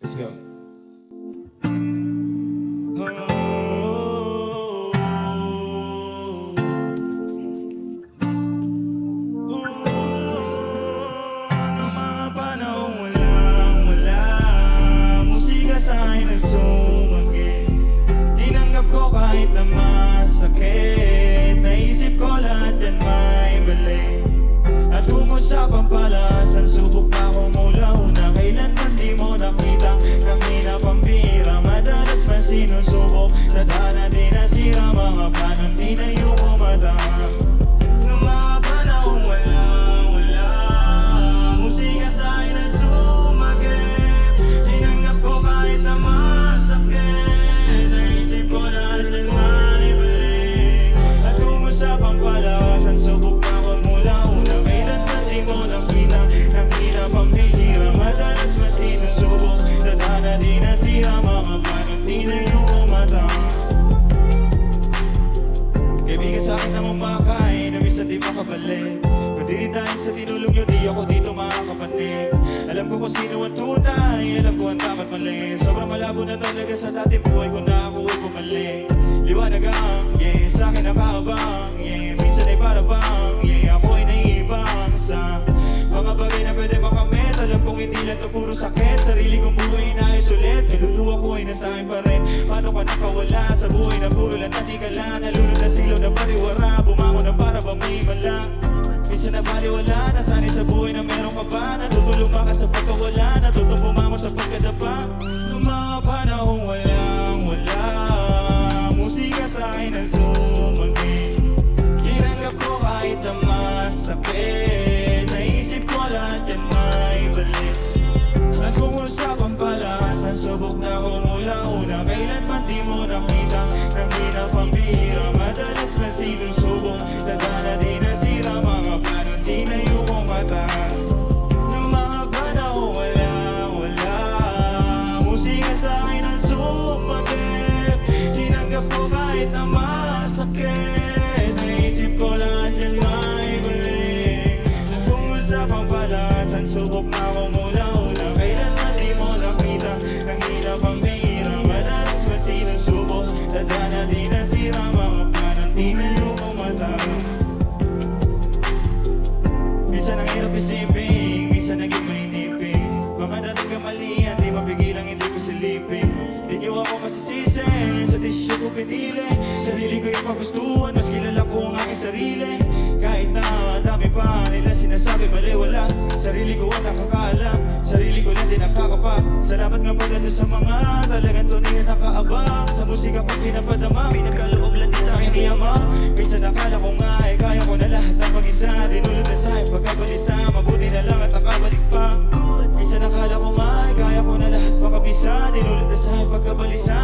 Let's go. Noong mga panahong walang-wala, musika sa'kin ang sumagi. Tinanggap ko kahit na masakit, naisip ko lahat yan may mali. At kung usapang palasan, subok na ako mula una. Kailanman di mo nakita, nang hirap ang bira. Madalas man sinusubok, tadhana di nasira. Mga planong di na yung umatang. Noong mga panahong walang-wala, musika sa'kin ang sumagit. Tinanggap ko kahit na masakit, naisip ko lahat yan may balik. At kung usapang palasan, subok na ako mula una. Kailanman di mo nakita, nang hirap ang bihira. Madalas man sinusubok, tadhana di nasira. Mga planong di na yung umatang. Kaibigan sa'kin na mamakay, na minsan di makabalik. Kundi rin dahil sa tinulong nyo, di ako dito makakapanig. Alam ko kung sino ang tunay, alam ko ang dapat mali. Sobrang malabo na talaga sa dati buhay ko na ako ay bumalik. Liwanag ang, yeah, sa'kin nakaabang, yeah. Minsan ay para bang, yeah, ako ay naibang sa mga bagay na pwede makamit. Alam kong hindi lang to puro sakit, sarili kong buhay na ulit. Kaluluwa ko ay nasa akin pa rin. Paano ka nakawala sa buhay na puro lang tatikala? Nalunod na silaw na pariwara, bumangon na para bang may malang. Minsan na baliwala, nasanay sa buhay na meron ka ba? Natutulong ba ka sa pagkawala? Natutong bumangon sa pagkadapa? Noong mga panahong walang-wala, musika sa'kin ang sumagi. Tinanggap ko kahit na masakit, naisip ko lahat yan may balik. At kung usapang palasan, subok na ako mula una. Kailanman di mo nakita, nang hirap ang bihira. Madalas man sinusubok, tadhana di nasira. Mga planong di na yung umatang. Noong mga panahong walang-wala, musika sa'kin ang sumagit. Tinanggap ko kahit na masakit, naisip ko lahat yan may balik. At kung usapang palasan, subok na ako mula una. Kailanman di mo nakita, nang hirap ang bihira. Madalas man sinusubok, tadhana di nasira. Mga planong di na yung umatang. Minsan ang hirap isipin, minsan naging mainipin. Mga dating kamalian, di mapigilang hindi ko silipin. Di nyo ako masisisi, sa desisyon ko pinili. Sarili ko yung kagustuhan, mas kilala ko ang aking sarili. Kahit na dami pa nila sinasabi baliwala, sarili ko ang nakakaalam, sarili ko lang din nakakapa. Salamat nga pala doon sa mga talagang tunay na nakaabang. Sa musika ko pinapadama, pinagkaloob lang din sa'kin ni Ama. Minsan nakala ko nga eh, kaya ko na lahat ng mag-isa. Dinulog na sa'yo pagkabalisa, mabuti na lang at nakabalik pa. Minsan nakala ko nga eh, kaya ko na lahat makabisa. Dinulog na sa'yo pagkabalisa,